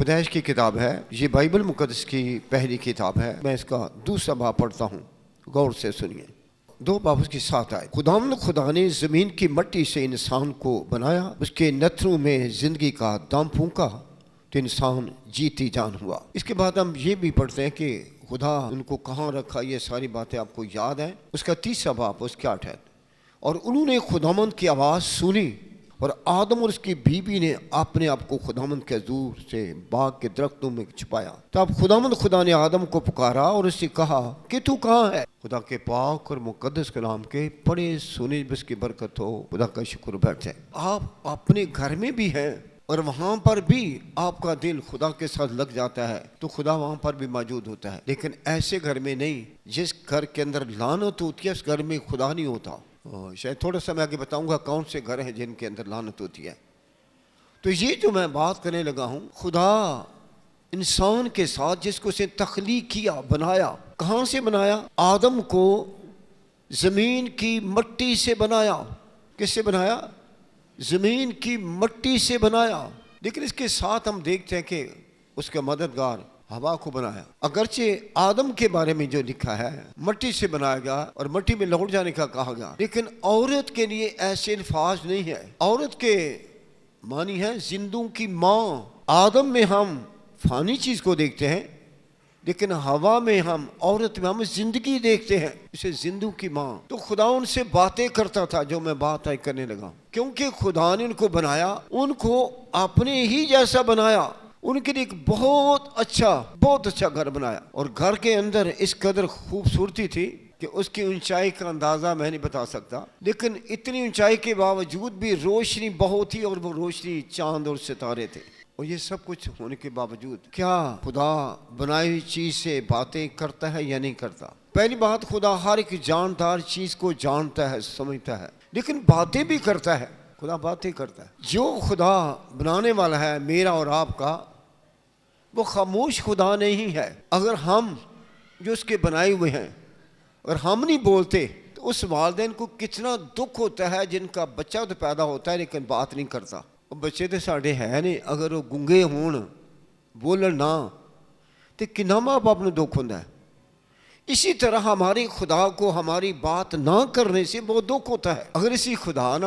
पैदाइश की किताब है, ये बाइबल मुकद्दस की पहली किताब है। मैं इसका दूसरा बाब पढ़ता हूँ, गौर से सुनिए। 2 बाब उसके साथ आए। खुदा ने ज़मीन की मिट्टी से इंसान को बनाया, उसके नथनों में ज़िंदगी का दम फूंका तो इंसान जीती जान हुआ। इसके बाद हम ये भी पढ़ते हैं कि खुदा उनको कहाँ रखा, ये सारी बातें आपको याद हैं। उसका तीसरा बाब उसके 8 है। और उन्होंने खुदावंद की आवाज़ सुनी और आदम और उसकी बीवी ने अपने आप को खुदावंद के हजूर से बाग के दरख्तों में छुपाया। तब खुदा ने आदम को पुकारा और उससे कहा कि तू कहाँ है। खुदा के पाक और मुकद्दस कलाम के बड़े सुने की बरकत हो। खुदा का शुक्र बैठे। आप अपने घर में भी हैं और वहाँ पर भी आपका दिल खुदा के साथ लग जाता है तो खुदा वहाँ पर भी मौजूद होता है। लेकिन ऐसे घर में नहीं जिस घर के अंदर लानत होती है, उस घर में खुदा नहीं होता। शायद थोड़ा सा मैं आगे बताऊंगा कौन से घर हैं जिनके अंदर लानत होती है। तो ये जो मैं बात करने लगा हूँ, खुदा इंसान के साथ जिसको उसे तख्लीक किया, बनाया। कहाँ से बनाया? आदम को ज़मीन की मिट्टी से बनाया। किससे बनाया? ज़मीन की मिट्टी से बनाया। लेकिन इसके साथ हम देखते हैं कि उसका मददगार हवा को बनाया। अगरचे आदम के बारे में जो लिखा है मिट्टी से बनाया गया और मिट्टी में लौट जाने का कहा गया, लेकिन औरत के लिए ऐसे अल्फाज नहीं है। औरत के मानी है जिंदों की माँ। आदम में हम फानी चीज को देखते हैं, लेकिन हवा में हम, औरत में हम जिंदगी देखते हैं, इसे जिंदों की माँ। तो खुदा उनसे बातें करता था, जो मैं बात आज करने लगा। क्योंकि खुदा ने उनको बनाया, उनको अपने ही जैसा बनाया, उनके लिए एक बहुत अच्छा घर बनाया। और घर के अंदर इस कदर खूबसूरती थी कि उसकी ऊंचाई का अंदाज़ा मैं नहीं बता सकता। लेकिन इतनी ऊंचाई के बावजूद भी रोशनी बहुत थी और वो रोशनी चांद और सितारे थे। और ये सब कुछ होने के बावजूद क्या खुदा बनाई हुई चीज़ से बातें करता है या नहीं करता? पहली बात, खुदा हर एक जानदार चीज़ को जानता है, समझता है, लेकिन बातें भी करता है। खुदा बातें करता है। जो खुदा बनाने वाला है मेरा और आपका, वो खामोश खुदा नहीं है। अगर हम जो उसके बनाए हुए हैं और हम नहीं बोलते तो उस वालिदैन को कितना दुख होता है जिनका बच्चा तो पैदा होता है लेकिन बात नहीं करता। और बच्चे तो साढ़े है नहीं, अगर वो गुंगे होण, बोलन ना, तो कितना माँ बाप को दुख होता है। इसी तरह हमारे खुदा को हमारी बात ना करने से बहुत दुख होता है। अगर इसी खुदा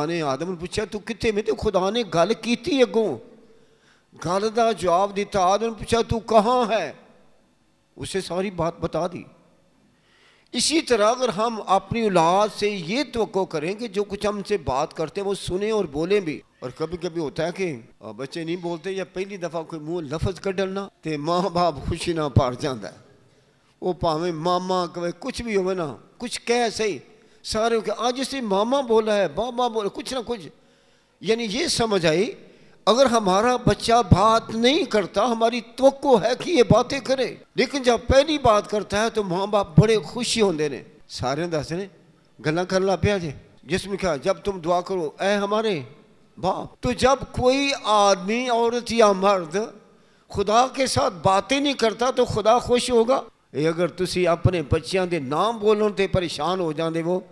ने आदम ने पूछा तू कितने में, तो खुदा ने गल की अगों, गल का जवाब दिता। आदम ने पूछा तू कहाँ है, उसे सारी बात बता दी। इसी तरह अगर हम अपनी औलाद से ये तवक्को करें कि जो कुछ हमसे बात करते हैं वो सुने और बोलें भी। और कभी कभी होता है कि बच्चे नहीं बोलते या पहली दफ़ा कोई मुँह लफज कढ़ना तो माँ बाप खुशी ना पार जाता है। वो भावें मामा कहे कुछ भी हो ना, कुछ कह सही, सारे आज से मामा बोला है, बाबा बोला, कुछ ना कुछ। यानी ये समझ आई, अगर हमारा बच्चा बात नहीं करता, हमारी तवक्को है कि ये बातें करे, लेकिन जब पहली बात करता है तो माँ बाप बड़े खुशी होंगे ने। सारे दस ने गल्ला कर ला पिया जे, जिसमें क्या, जब तुम दुआ करो ऐ हमारे बाप। तो जब कोई आदमी, औरत या मर्द खुदा के साथ बातें नहीं करता तो खुदा खुश होगा? अगर तुसी अपने बच्चों के नाम बोलन ते परेशान हो जाते हो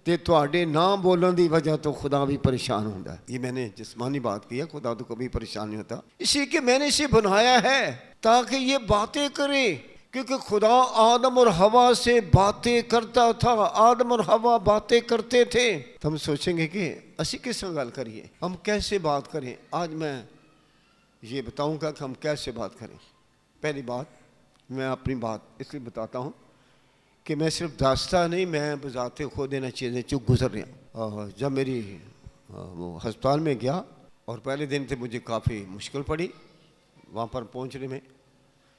तो थोड़े ना बोलने की वजह तो खुदा भी परेशान होता है। ये मैंने जिस्मानी बात की है, खुदा तो कभी परेशान नहीं होता। इसी के मैंने इसे बनाया है ताकि ये बातें करे, क्योंकि खुदा आदम और हवा से बातें करता था। आदम और हवा बातें करते थे। तो हम सोचेंगे कि असी किस गल करिए, हम कैसे बात करें। आज मैं ये बताऊंगा कि हम कैसे बात करें। पहली बात, मैं अपनी बात इसलिए बताता हूँ कि मैं सिर्फ दास्ता नहीं, मैं बजाते खुद इन चीज़ें चुप गुजर रहा। जब मेरी वो हस्पताल में गया और पहले दिन से मुझे काफ़ी मुश्किल पड़ी वहाँ पर पहुँचने में।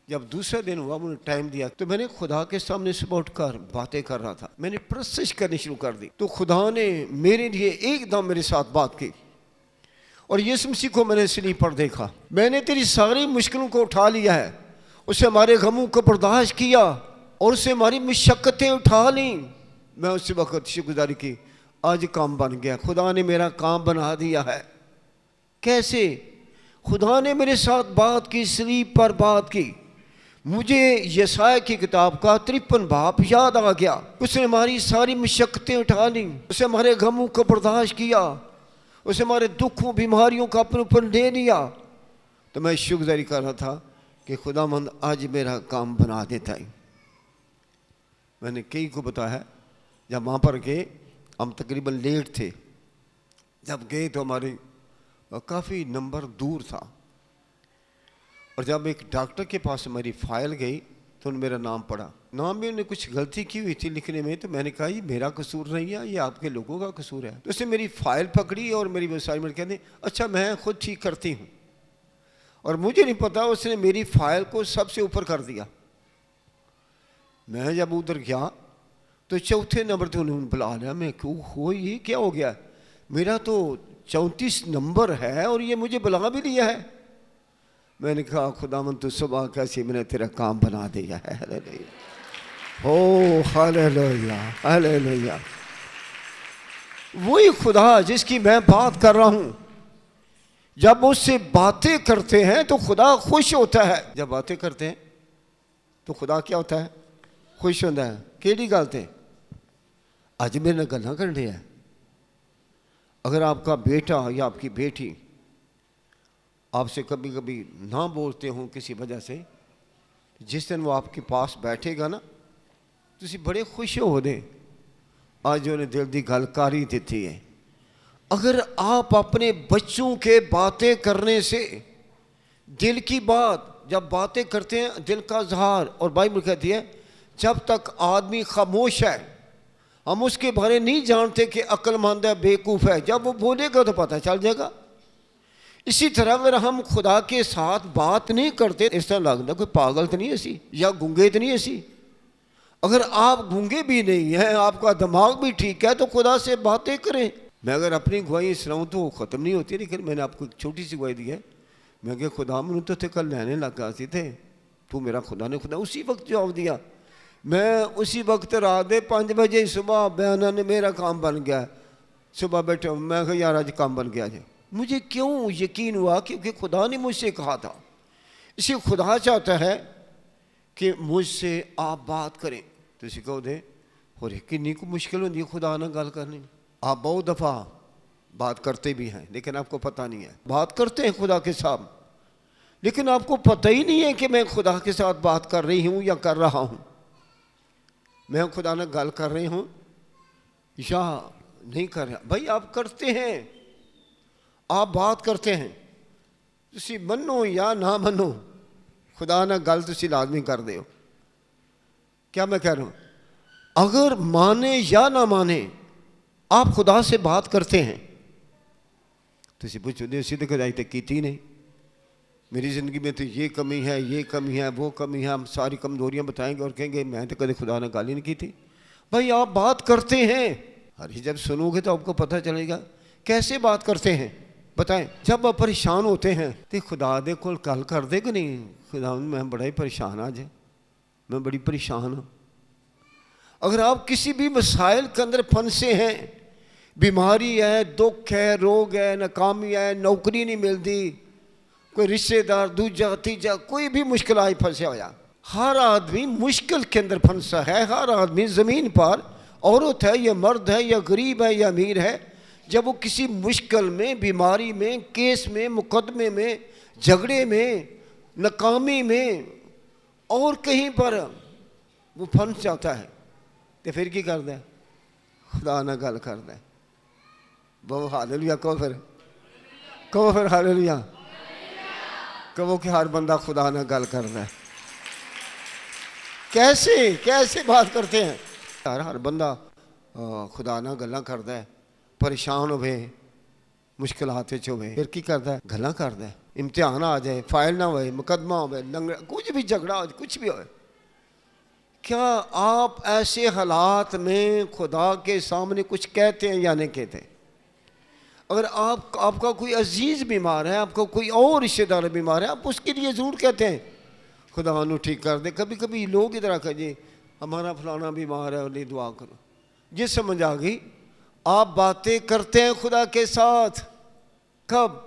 जब दूसरा दिन हुआ, मुझे टाइम दिया, तो मैंने खुदा के सामने सुबह उठकर बातें कर रहा था। मैंने प्रशिश करनी शुरू कर दी। तो खुदा ने मेरे लिए एकदम मेरे साथ बात की और यीशु मसीह को मैंने स्लीप पर देखा। मैंने तेरी सारी मुश्किलों को उठा लिया है, उसे हमारे गमों को बर्दाश्त किया और उससे हमारी मुशक्क़तें उठा ली। मैं उस वक्त शुक्रगुजारी की, आज काम बन गया, खुदा ने मेरा काम बना दिया है। कैसे? खुदा ने मेरे साथ बात की, स्लीप पर बात की। मुझे यशायाह की किताब का 53 बाब याद आ गया। उसने हमारी सारी मुशक्क़तें उठा ली, उसे हमारे गमों को बर्दाश्त किया, उसे हमारे दुखों बीमारियों का अपने ऊपर ले लिया। तो मैं शुक्रगुजारी कर रहा था कि खुदावंद आज मेरा काम बना देता है। मैंने कई को बताया, जब वहाँ पर गए हम तकरीबन लेट थे, जब गए तो हमारे काफ़ी नंबर दूर था, और जब एक डॉक्टर के पास हमारी फाइल गई तो उन्होंने मेरा नाम पढ़ा। नाम में उन्होंने कुछ गलती की हुई थी लिखने में, तो मैंने कहा ये मेरा कसूर नहीं है, ये आपके लोगों का कसूर है। तो उसने मेरी फाइल पकड़ी और मेरी असाइनमेंट कहने, अच्छा मैं खुद ठीक करती हूँ, और मुझे नहीं पता उसने मेरी फाइल को सबसे ऊपर कर दिया। मैं जब उधर गया तो चौथे नंबर पे उन्होंने बुला लिया। मैं क्यों हो, ये क्या हो गया, मेरा तो 34 नंबर है और ये मुझे बुला भी लिया है। मैंने कहा खुदावंद तू सुबह कैसे मैंने तेरा काम बना दिया है। हालेलुया, ओ हालेलुया हालेलुया। वही खुदा जिसकी मैं बात कर रहा हूँ, जब उससे बातें करते हैं तो खुदा खुश होता है। जब बातें करते हैं तो खुदा क्या होता है, खुश होता है। केड़ी गल ते अज मेरे नाल गल्लां करन दिया है। अगर आपका बेटा या आपकी बेटी आपसे कभी कभी ना बोलते हो किसी वजह से, जिस दिन वो आपके पास बैठेगा ना, तुसी बड़े खुश हो दे आज उन्हें दिल की गल कर ही दी है। अगर आप अपने बच्चों के बातें करने से, दिल की बात जब बातें करते हैं दिल का इजहार, और बाइबल कहती है जब तक आदमी खामोश है हम उसके बारे नहीं जानते कि अक्लमंद है बेवकूफ़ है, जब वो बोलेगा तो पता चल जाएगा। इसी तरह अगर हम खुदा के साथ बात नहीं करते, इस तरह लगता कोई पागल तो नहीं ऐसी, या गूंगे तो नहीं ऐसी। अगर आप गूंगे भी नहीं हैं, आपका दिमाग भी ठीक है, तो खुदा से बातें करें। मैं अगर अपनी गवाही सुनाऊँ तो ख़त्म नहीं होती, लेकिन मैंने आपको एक छोटी सी गवाही दी है। मैं क्या खुदा मैंने तो कल लैने लगा थे, तू मेरा खुदा ने खुदा उसी वक्त जवाब दिया। मैं उसी वक्त रात के 5 बजे सुबह बयाना ने मेरा काम बन गया। सुबह बैठे मैं कहा यार आज काम बन गया जी। मुझे क्यों यकीन हुआ, क्योंकि खुदा ने मुझसे कहा था। इसे खुदा चाहता है कि मुझसे आप बात करें। तो इसी कहो दे और किन्नी को मुश्किल होती है खुदा ना गल करनी। आप बहुत दफ़ा बात करते भी हैं लेकिन आपको पता नहीं है। बात करते हैं खुदा के साथ, लेकिन आपको पता ही नहीं है कि मैं खुदा के साथ बात कर रही हूँ या कर रहा हूँ। मैं खुदा ना गल कर रही हूँ या नहीं कर रहा। भाई आप करते हैं, आप बात करते हैं, तुसी मनो या ना मनो खुदा ना गल तुसी लाजमी कर दे हो। क्या मैं कह रहा हूँ, अगर माने या ना माने आप खुदा से बात करते हैं। तुसी पूछो असी तो कदाई तक की नहीं, मेरी ज़िंदगी में तो ये कमी है, ये कमी है, वो कमी है, हम सारी कमजोरियां बताएंगे और कहेंगे मैं तो कभी खुदा ने गाल ही नहीं की थी। भाई आप बात करते हैं, अरे जब सुनोगे तो आपको पता चलेगा कैसे बात करते हैं। बताएं, जब आप परेशान होते हैं तो खुदा दे कोल गल कर दे कि नहीं, खुदा मैं बड़ा ही परेशान आज, मैं बड़ी परेशान हूँ। अगर आप किसी भी मसाइल के अंदर फंसे हैं, बीमारी है, दुख है, रोग है, नाकामी है, नौकरी नहीं मिलती, कोई रिश्तेदार दूजा तीजा कोई भी मुश्किल आई फंसे होया। हर आदमी मुश्किल के अंदर फंसा है। हर आदमी ज़मीन पर, औरत है या मर्द है या गरीब है या अमीर है, जब वो किसी मुश्किल में, बीमारी में, केस में, मुकदमे में, झगड़े में, नाकामी में और कहीं पर वो फंस जाता है तो फिर की करता है, खुदा ना गल करता है। वो हालेलुया कहो फिर हालेलुया कहो कि हर बंदा खुदा ना गल करता है। कैसे कैसे बात करते हैं यार, हर बंदा खुदा ना गल्लां करता है। परेशान होवे, मुश्किलात च होवे, फिर की करता है, गल्लां करता है। इम्तिहान आ जाए, फाइल ना होए, मुकदमा होवे, लंगड़ा कुछ भी झगड़ा हो, कुछ भी होए, क्या आप ऐसे हालात में खुदा के सामने कुछ कहते हैं या नहीं कहते? अगर आपका कोई अजीज़ बीमार है, आपका कोई और रिश्तेदार बीमार है, आप उसके लिए ज़रूर कहते हैं खुदा उन्हें ठीक कर दे। कभी कभी लोग इधर आकर जी हमारा फलाना बीमार है और लिए दुआ करो, ये समझ आ गई। आप बातें करते हैं खुदा के साथ कब?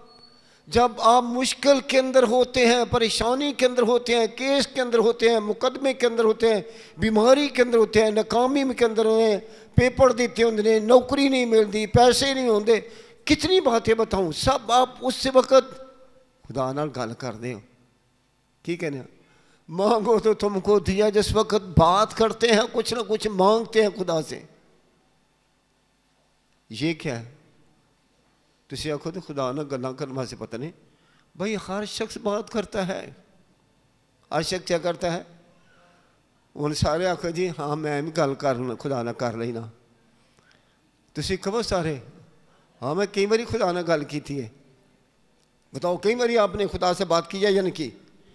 जब आप मुश्किल के अंदर होते हैं, परेशानी के अंदर होते हैं, केस के अंदर होते हैं, मुकदमे के अंदर होते हैं, बीमारी के अंदर होते हैं, नाकामी के अंदर होते हैं, पेपर देते होंगे, नौकरी नहीं मिलती, पैसे नहीं होंगे, कितनी बातें बताऊं, सब आप उस वक़्त खुदा नाल गल करते हो की कहने हो? मांगो तो तुमको दिया। जिस वक्त बात करते हैं कुछ ना कुछ मांगते हैं खुदा से, ये क्या है? तुसी आखो तो खुदा नाल गल्लां करने वास्ते पता नहीं भाई, हर शख्स बात करता है। हर शख्स क्या करता है? हुण सारे आखो जी हाँ मैं भी गल कर खुदा नाल कर लेना। तुसी कहो सारे हाँ मैं कई बार खुदा नाल गल की है। बताओ कई बार आपने खुदा से बात की है या नहीं की?